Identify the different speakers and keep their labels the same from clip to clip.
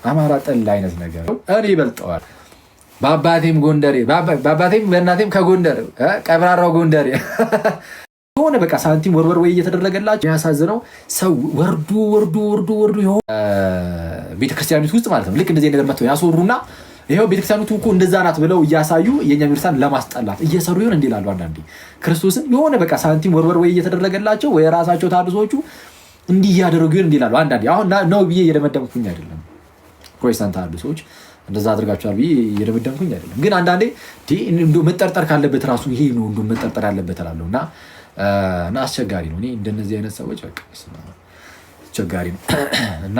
Speaker 1: አማራ ጠል አይነት ነገር እኔ ይበልጠዋል። በአባቴም ጎንደሬ በአባቴም በእናቴም ከጎንደር ቀብራራው ጎንደሬ ሆነ በቃ ሳንቲም ወርወር ወይ እየተደረገላቸው የሚያሳዝነው ሰው ወርዱ የሆነ ቤተክርስቲያኒቱ ውስጥ ማለት ነው። ልክ እንደዚህ ነገር መጥተው ያስወሩና ይሄው ቤተክርስቲያኒቱ እኮ እንደዛ ናት ብለው እያሳዩ የኛ ቤተክርስቲያን ለማስጠላት እየሰሩ ይሆን እንዴ ይላሉ። አንዳንዴ ክርስቶስን የሆነ በቃ ሳንቲም ወርወር ወይ እየተደረገላቸው ወይ ራሳቸው ታድሶቹ እንዲህ ያደረጉ ይሆን እንዴ ይላሉ። አንዳንዴ አሁን ነው ብዬ እየደመደምኩኝ አይደለም። ፕሮቴስታንት ታድሶች እንደዛ አድርጋቸዋል ብዬ እየደመደምኩኝ አይደለም። ግን አንዳንዴ እንደው መጠርጠር ካለበት ራሱ ይሄ ነው እንደው መጠርጠር ያለበት እላለሁ እና አስቸጋሪ ነው። እኔ እንደነዚህ አይነት ሰዎች በቃ አስቸጋሪ ነው እና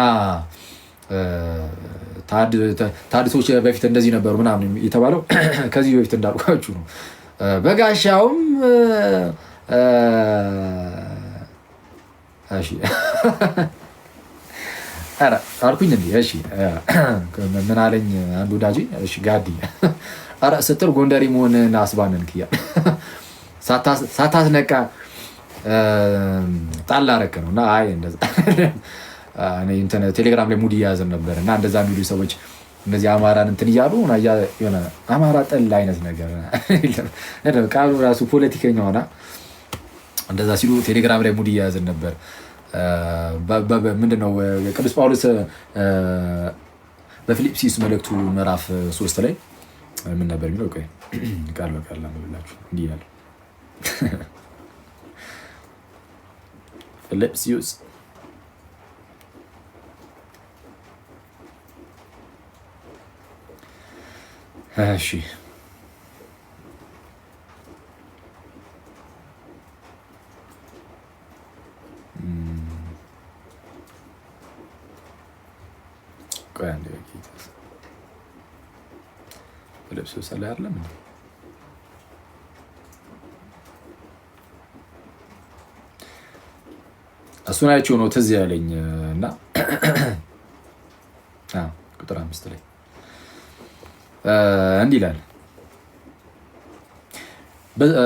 Speaker 1: ታድሶች በፊት እንደዚህ ነበሩ ምናምን የተባለው ከዚህ በፊት እንዳልኳችሁ ነው። በጋሻውም እሺ አረ አልኩኝ እንዴ? እሺ ምን አለኝ አንዱ ዳጂ? እሺ ጋዲ አረ ስትር ጎንደሬ መሆንህን አስባነን ክያ ሳታስነቃ ጣል አደረክ ነው። እና አይ እንደዛ እኔ ቴሌግራም ላይ ሙድ እያያዝን ነበር እና እንደዛ የሚሉ ሰዎች እነዚህ አማራን እንትን እያሉ የሆነ አማራ ጠል አይነት ነገር ቃሉ ራሱ ፖለቲከኛ ሆና እንደዛ ሲሉ ቴሌግራም ላይ ሙድ እያያዝን ነበር። ምንድነው ቅዱስ ጳውሎስ በፊልጵስዩስ መልእክቱ ምዕራፍ 3 ላይ ምን ነበር የሚለው? ቆይ ቃል በቃል ላምብላችሁ። እንዲህ ይላል ፊልጵስዩስ እሺ ፊልጵስዩስ ላይ አይደለም እንዴ? እሱን አይቼው ነው ትዝ ያለኝ እና ቁጥር 5 ላይ እንዲህ ይላል።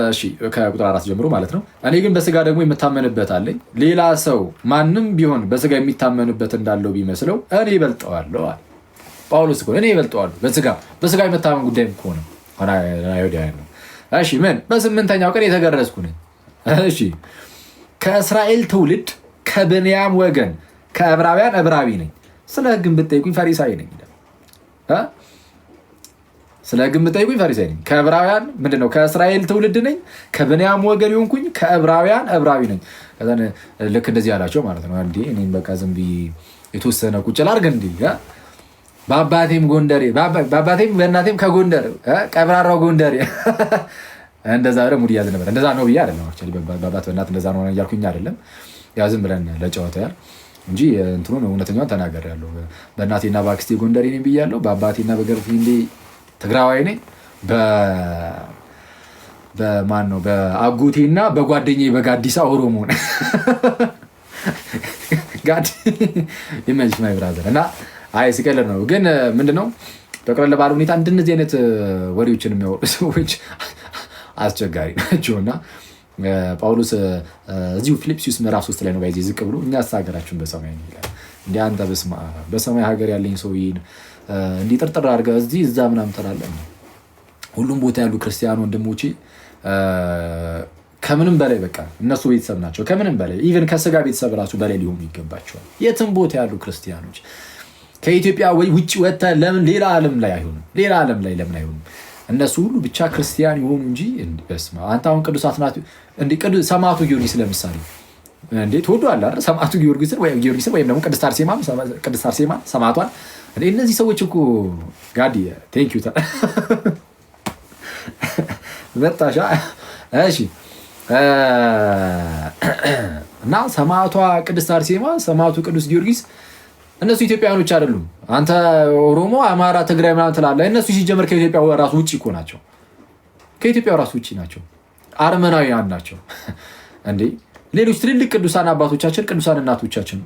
Speaker 1: እሺ ከቁጥር 4 ጀምሮ ማለት ነው። እኔ ግን በስጋ ደግሞ የምታመንበት አለኝ። ሌላ ሰው ማንም ቢሆን በስጋ የሚታመንበት እንዳለው ቢመስለው እኔ ይበልጠዋለሁ አለ ጳውሎስ። እኔ ይበልጠዋለሁ በስጋ የመታመን ጉዳይ ከሆነ አይሁዳውያን ነው። እሺ ምን በስምንተኛው ቀን የተገረዝኩ ነኝ። እሺ ከእስራኤል ትውልድ ከብንያም ወገን ከዕብራውያን ዕብራዊ ነኝ። ስለ ሕግ ብትጠይቁኝ ፈሪሳዊ ነኝ። ስለ ሕግ ብትጠይቁኝ ፈሪሳዊ ነኝ። ከዕብራውያን ምንድነው? ከእስራኤል ትውልድ ነኝ፣ ከብንያም ወገን የሆንኩኝ ከዕብራውያን ዕብራዊ ነኝ። ከዛ ልክ እንደዚህ ያላቸው ማለት ነው። እንዴ እኔም በቃ ዝም ብዬ የተወሰነ ቁጭ ላድርግ እንዴ? በአባቴም ጎንደሬ በአባቴም በእናቴም ከጎንደር ቀብራራው ጎንደሬ እንደዛ ደግሞ ሙድ ያዝ ነበር። እንደዛ ነው ብዬ አይደለም አክቹዋሊ በአባት በእናት እንደዛ ነው እያልኩኝ አይደለም። ያ ዝም ብለን ለጨዋታ ያህል እንጂ እንትኑን እውነተኛውን ተናግሬያለሁ። በእናቴና በአክስቴ ጎንደሬ ነኝ ብያለሁ። በአባቴና በገርፍንዴ ትግራዋይ ነኝ። በማን ነው በአጎቴና በጓደኛዬ በጋዲሳ ኦሮሞ ነኝ። ጋዲ ኢሜጅ ማይ ብራዘር እና አይ ሲቀለር ነው። ግን ምንድነው በቀለለ ባለ ሁኔታ እንደነዚህ አይነት ወሬዎችን የሚያወሩ ሰዎች አስቸጋሪ ናቸውና ጳውሎስ እዚሁ ፊልጵስዩስ ምዕራፍ 3 ላይ ነው ባይዚ ዝቅ ብሎ እኛ ሀገራችን በሰማይ ነው ይላል። እንዴ አንተ በሰማይ ሀገር ያለኝ ሰው ይሄን እንዲህ ጥርጥር አድርገህ እዚህ እዛ ምናምን ትላለህ። ሁሉም ቦታ ያሉ ክርስቲያን ወንድሞቼ ከምንም በላይ በቃ እነሱ ቤተሰብ ናቸው። ከምንም በላይ ኢቭን ከስጋ ቤተሰብ ራሱ በላይ ሊሆኑ ይገባቸዋል። የትም ቦታ ያሉ ክርስቲያኖች ከኢትዮጵያ ውጭ ወጥተህ ለምን ሌላ ዓለም ላይ አይሆንም? ሌላ ዓለም ላይ ለምን አይሆንም? እነሱ ሁሉ ብቻ ክርስቲያን ይሆኑ እንጂ በስመ አብ። አንተ አሁን ቅዱሳት ናት እንዴ? ሰማዕቱ ጊዮርጊስ ለምሳሌ እንዴ ትወደዋለህ አይደል? ሰማዕቱ ጊዮርጊስን ወይም ደግሞ ቅድስት አርሴማ ሰማዕቷን እንዴ። እነዚህ ሰዎች እኮ ጋዲ ቴንክ ዩ መጣሻ። እሺ እና ሰማዕቷ ቅድስት አርሴማ ሰማዕቱ ቅዱስ ጊዮርጊስ እነሱ ኢትዮጵያውያኖች አይደሉም። አንተ ኦሮሞ፣ አማራ፣ ትግራይ ምናምን ትላለህ። እነሱ ሲጀመር ከኢትዮጵያ ራሱ ውጭ እኮ ናቸው። ከኢትዮጵያ ራሱ ውጭ ናቸው። አርመናውያን ናቸው እንዴ። ሌሎች ትልልቅ ቅዱሳን አባቶቻችን፣ ቅዱሳን እናቶቻችን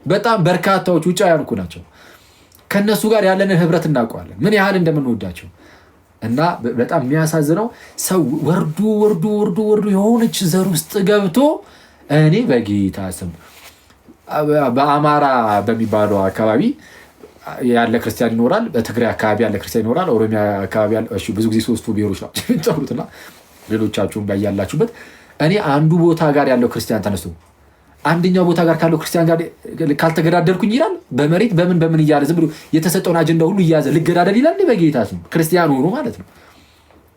Speaker 1: በጣም በርካታዎች ውጫውያን እኮ ናቸው። ከነሱ ጋር ያለንን ህብረት እናውቀዋለን፣ ምን ያህል እንደምንወዳቸው። እና በጣም የሚያሳዝነው ሰው ወርዱ የሆነች ዘር ውስጥ ገብቶ እኔ በጌታ ስም በአማራ በሚባለው አካባቢ ያለ ክርስቲያን ይኖራል፣ በትግራይ አካባቢ ያለ ክርስቲያን ይኖራል፣ ኦሮሚያ አካባቢ ያለ ብዙ ጊዜ ሶስቱ ብሔሮች ናቸው የሚጠሩትና ሌሎቻችሁም ያላችሁበት እኔ አንዱ ቦታ ጋር ያለው ክርስቲያን ተነስቶ አንደኛው ቦታ ጋር ካለው ክርስቲያን ጋር ካልተገዳደልኩኝ ይላል። በመሬት በምን እያለ ዝም ብሎ የተሰጠውን አጀንዳ ሁሉ እያዘ ልገዳደል ይላል። በጌታ ስም ክርስቲያን ሆኖ ማለት ነው።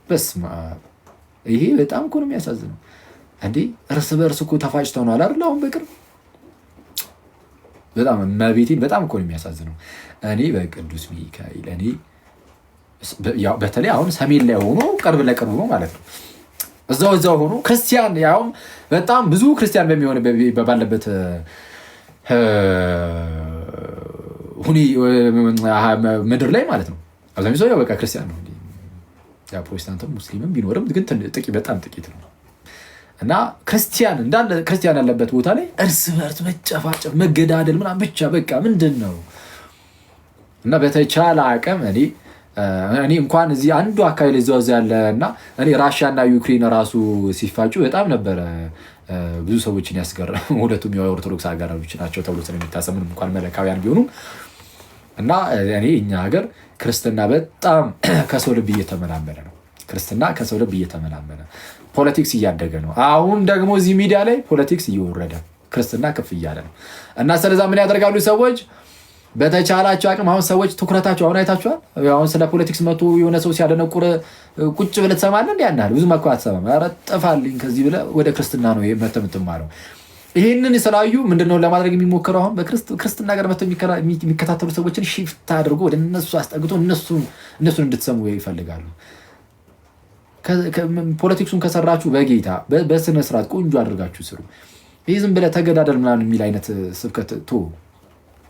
Speaker 1: በስመ አብ ይሄ በጣም እኮ ነው የሚያሳዝነው። እንዴ እርስ በእርስ እኮ ተፋጭተናል አይደል? አሁን በቅርብ በጣም መቤቴን በጣም እኮ ነው የሚያሳዝነው። እኔ በቅዱስ ሚካኤል እኔ በተለይ አሁን ሰሜን ላይ ሆኖ ቅርብ ለቅርብ ነው ማለት ነው እዛው ሆኖ ክርስቲያን ያውም በጣም ብዙ ክርስቲያን በሚሆን ባለበት ምድር ላይ ማለት ነው። አብዛኛው ሰው በቃ ክርስቲያን ነው። ፕሮቴስታንትም ሙስሊምም ቢኖርም ግን በጣም ጥቂት ነው። እና ክርስቲያን እንዳለ ክርስቲያን ያለበት ቦታ ላይ እርስ በርስ መጨፋጨፍ፣ መገዳደል ምናምን ብቻ በቃ ምንድን ነው? እና በተቻለ አቅም እኔ እንኳን እዚህ አንዱ አካባቢ ላይ እዛው ያለ እና እኔ ራሽያ እና ዩክሬን ራሱ ሲፋጩ በጣም ነበረ ብዙ ሰዎችን ያስገረሙ። ሁለቱም የኦርቶዶክስ ሀገሮች ናቸው ተብሎ ስለሚታሰብ ምንም እንኳን መለካውያን ቢሆኑም እና እኔ እኛ ሀገር ክርስትና በጣም ከሰው ልብ እየተመናመነ ነው። ክርስትና ከሰው ልብ እየተመናመነ ፖለቲክስ እያደገ ነው። አሁን ደግሞ እዚህ ሚዲያ ላይ ፖለቲክስ እየወረደ ክርስትና ከፍ እያለ ነው። እና ስለዛ ምን ያደርጋሉ ሰዎች በተቻላቸው አቅም አሁን ሰዎች ትኩረታቸው አሁን አይታችኋል። አሁን ስለ ፖለቲክስ መቶ የሆነ ሰው ሲያደነቁር ቁጭ ብለህ ትሰማለህ። እንደ ያናል ብዙ መኳ አትሰማም። ኧረ ጥፋልኝ ከዚህ ብለህ ወደ ክርስትና ነው መተህ የምትማረው። ይህንን ስላዩ ምንድነው ለማድረግ የሚሞክረው? አሁን በክርስትና ጋር መተው የሚከታተሉ ሰዎችን ሽፍት አድርጎ ወደ እነሱ አስጠግቶ እነሱን እንድትሰሙ ይፈልጋሉ። ፖለቲክሱን ከሰራችሁ በጌታ በስነ ስርዓት ቆንጆ አድርጋችሁ ስሩ። ይህ ዝም ብለህ ተገዳደል ምናምን የሚል አይነት ስብከት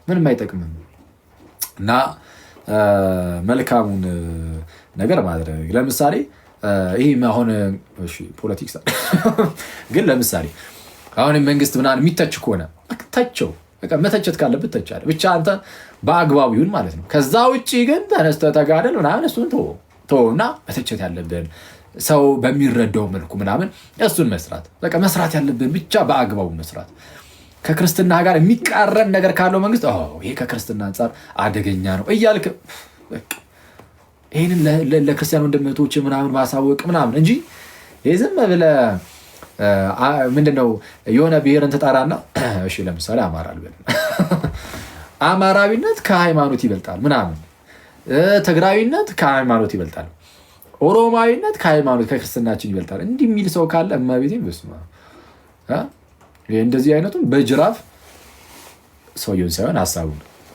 Speaker 1: ምንም አይጠቅምም። እና መልካሙን ነገር ማድረግ ለምሳሌ ይሄ አሁን ፖለቲክስ ግን ለምሳሌ አሁን መንግስት ምናምን የሚተች ከሆነ ተቸው፣ በቃ መተቸት ካለበት ተቻለ ብቻ አንተ በአግባቡ ይሁን ማለት ነው። ከዛ ውጪ ግን ተነስተህ ተጋደል ምናምን እሱን ተውና መተቸት ያለብን ሰው በሚረዳው መልኩ ምናምን እሱን መስራት፣ በቃ መስራት ያለብን ብቻ በአግባቡ መስራት። ከክርስትና ጋር የሚቃረን ነገር ካለው መንግስት ይሄ ከክርስትና አንጻር አደገኛ ነው እያልክ ይህንን ለክርስቲያን ወንድሞች ምናምን ማሳወቅ ምናምን እንጂ ይህ ዝም ብለህ ምንድነው የሆነ ብሔርን ትጠራና እሺ ለምሳሌ አማራ ልበል አማራዊነት ከሃይማኖት ይበልጣል ምናምን፣ ትግራዊነት ከሃይማኖት ይበልጣል፣ ኦሮማዊነት ከሃይማኖት ከክርስትናችን ይበልጣል እንዲህ የሚል ሰው ካለ እመቤቴን በስመ አብ እንደዚህ አይነቱን በጅራፍ ሰውየውን ሳይሆን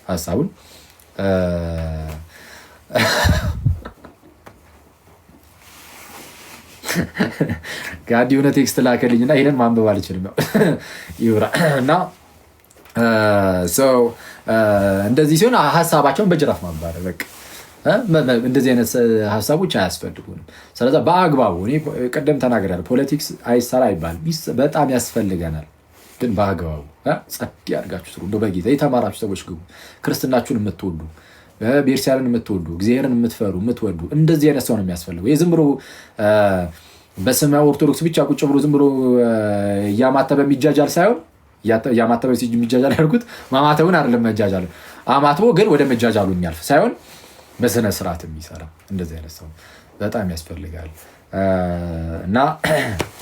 Speaker 1: ሀሳቡን ጋዲ የሆነ ቴክስት ላከልኝና ይሄንን ማንበብ አልችልም ይውራ እና እንደዚህ ሲሆን ሀሳባቸውን በጅራፍ ማንበብ በቃ እንደዚህ አይነት ሀሳቦች አያስፈልጉንም። ስለዚህ በአግባቡ እኔ ቀደም ተናግሬያለሁ። ፖለቲክስ አይሰራ አይባልም፣ በጣም ያስፈልገናል። ግን በአግባቡ ጸጥ ያድርጋችሁ ስሩ። እንደው በጌታ የተማራችሁ ሰዎች ግቡ። ክርስትናችሁን የምትወዱ ቤተክርስቲያንን የምትወዱ እግዚአብሔርን የምትፈሩ የምትወዱ እንደዚህ አይነት ሰው ነው የሚያስፈልገው። ዝም ብሎ በስመ ኦርቶዶክስ ብቻ ቁጭ ብሎ ዝም ብሎ እያማተበ የሚጃጃል ሳይሆን እያማተበ የሚጃጃል ያልኩት ማማተቡን አይደለም መጃጃል አማትቦ ግን ወደ መጃጃሉ የሚያልፍ ሳይሆን በስነ ስርዓት የሚሰራ እንደዚህ አይነት ሰው በጣም ያስፈልጋል። እና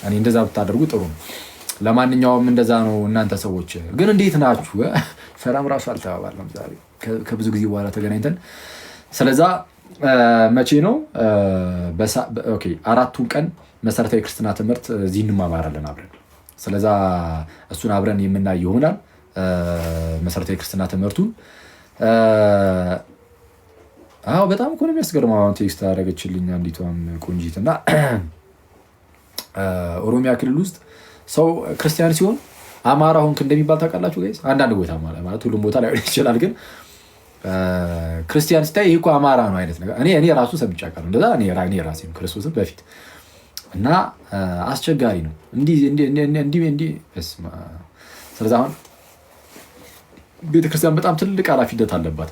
Speaker 1: እኔ እንደዛ ብታደርጉ ጥሩ ነው። ለማንኛውም እንደዛ ነው። እናንተ ሰዎች ግን እንዴት ናችሁ? ሰላም ራሱ አልተባባልንም ዛሬ ከብዙ ጊዜ በኋላ ተገናኝተን። ስለዛ መቼ ነው? ኦኬ 4ቱን ቀን መሰረታዊ ክርስትና ትምህርት እዚህ እንማማራለን አብረን። ስለዛ እሱን አብረን የምናይ ይሆናል። መሰረታዊ ክርስትና ትምህርቱን በጣም እኮ ነው የሚያስገርመው። አሁን ቴክስት አደረገችልኝ አንዲቷም ቆንጂት እና ኦሮሚያ ክልል ውስጥ ሰው ክርስቲያን ሲሆን አማራ ሆንክ እንደሚባል ታውቃላችሁ ጋይስ? አንዳንድ ቦታ ማለት ሁሉም ቦታ ላይ ይችላል፣ ግን ክርስቲያን ስታይ ይሄ እኮ አማራ ነው አይነት ነገር እኔ ራሱ ሰምቼ አውቃለሁ። እንደዛ እኔ ራሴ ክርስቶስን በፊት እና አስቸጋሪ ነው እንዲህ በስመ አብ። ስለዚህ አሁን ቤተክርስቲያን በጣም ትልቅ ኃላፊነት አለባት።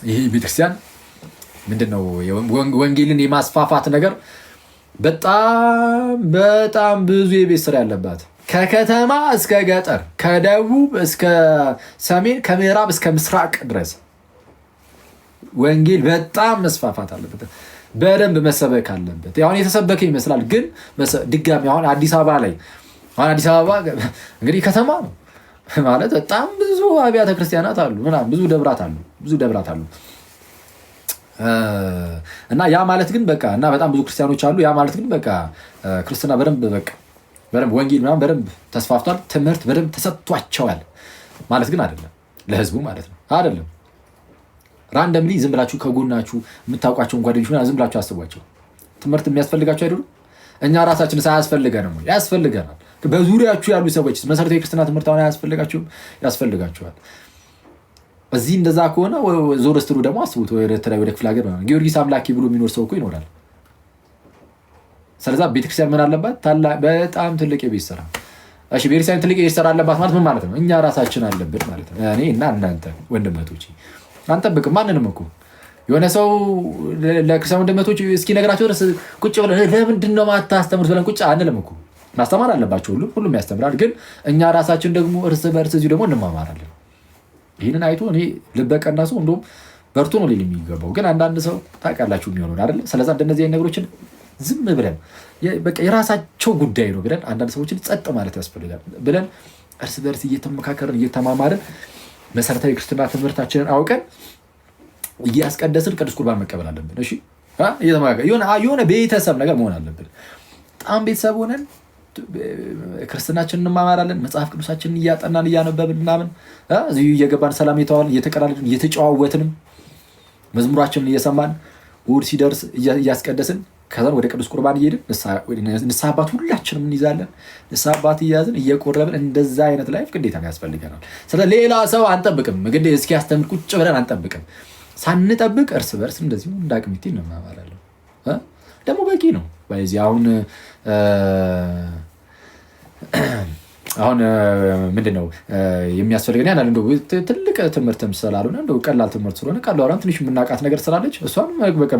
Speaker 1: ይሄ ቤተክርስቲያን ምንድነው ወንጌልን የማስፋፋት ነገር በጣም ብዙ የቤት ስራ ያለባት ከከተማ እስከ ገጠር፣ ከደቡብ እስከ ሰሜን፣ ከምዕራብ እስከ ምስራቅ ድረስ ወንጌል በጣም መስፋፋት አለበት። በደንብ መሰበክ አለበት። አሁን የተሰበከ ይመስላል፣ ግን ድጋሚ አሁን አዲስ አበባ ላይ አዲስ አበባ እንግዲህ ከተማ ነው ማለት በጣም ብዙ አብያተ ክርስቲያናት አሉ፣ ምናምን ብዙ ደብራት አሉ እና ያ ማለት ግን በቃ እና በጣም ብዙ ክርስቲያኖች አሉ። ያ ማለት ግን በቃ ክርስትና በደንብ ወንጌል ምናምን በደንብ ተስፋፍቷል፣ ትምህርት በደንብ ተሰጥቷቸዋል ማለት ግን አይደለም፣ ለህዝቡ ማለት ነው አይደለም። ራንደምሊ ዝም ብላችሁ ከጎናችሁ የምታውቋቸውን ጓደኞች ዝም ብላችሁ አስቧቸው። ትምህርት የሚያስፈልጋቸው አይደሉ? እኛ ራሳችን ሳያስፈልገንም ያስፈልገናል። በዙሪያችሁ ያሉ ሰዎች መሰረታዊ ክርስትና ትምህርት አሁን አያስፈልጋችሁም? ያስፈልጋችኋል። እዚህ እንደዛ ከሆነ ዞር ስትሉ ደግሞ አስቡት፣ ወደ ክፍለ ሀገር ጊዮርጊስ አምላኪ ብሎ የሚኖር ሰው እኮ ይኖራል። ስለዛ ቤተክርስቲያን ምን አለባት? በጣም ትልቅ የቤት ስራ። እሺ ቤተክርስቲያን ትልቅ የቤት ስራ አለባት ማለት ምን ማለት ነው? እኛ ራሳችን አለብን ማለት ነው። እኔ እና እናንተ ወንድመቶች አንጠብቅም ማንንም እኮ የሆነ ሰው ለክርስቲያን ወንድመቶች እስኪነግራቸው ድረስ ቁጭ ብለን ለምንድን ነው ማታስተምሩት ብለን ቁጭ አንልም እኮ። ማስተማር አለባቸው፣ ሁሉም ያስተምራል። ግን እኛ ራሳችን ደግሞ እርስ በእርስ እዚሁ ደግሞ እንማማራለን። ይህንን አይቶ እኔ ልበቀና ሰው እንደውም በርቱ ነው ሊል የሚገባው። ግን አንዳንድ ሰው ታውቃላችሁ የሚሆነውን አይደለ? ስለዛ እንደነዚህ አይነት ነገሮችን ዝም ብለን በቃ የራሳቸው ጉዳይ ነው ብለን አንዳንድ ሰዎችን ጸጥ ማለት ያስፈልጋል ብለን እርስ በእርስ እየተመካከርን እየተማማርን መሰረታዊ ክርስትና ትምህርታችንን አውቀን እያስቀደስን ቅዱስ ቁርባን መቀበል አለብን። እሺ የሆነ ቤተሰብ ነገር መሆን አለብን። በጣም ቤተሰብ ሆነን ክርስትናችንን እንማማራለን። መጽሐፍ ቅዱሳችንን እያጠናን እያነበብን ምናምን እዚሁ እየገባን ሰላም የተዋልን እየተቀላለድን እየተጨዋወትንም መዝሙራችንን እየሰማን እሑድ ሲደርስ እያስቀደስን ከዛን ወደ ቅዱስ ቁርባን እየሄድን ንስሐ አባት ሁላችንም እንይዛለን። ንስሐ አባት እያያዝን እየቆረብን እንደዛ አይነት ላይፍ ግዴታ ያስፈልገናል። ስለ ሌላ ሰው አንጠብቅም። ግዴ እስኪያስተምር ቁጭ ብለን አንጠብቅም። ሳንጠብቅ እርስ በርስ እንደዚሁ እንዳቅሚቲ እንማማራለን። ደግሞ በቂ ነው። በዚህ አሁን ምንድን ነው የሚያስፈልገን? ያን እንደው ትልቅ ትምህርትም ስላልሆነ እንደው ቀላል ትምህርት ስለሆነ ቀላል ትንሽ የምናውቃት ነገር ስላለች እሷን በቃ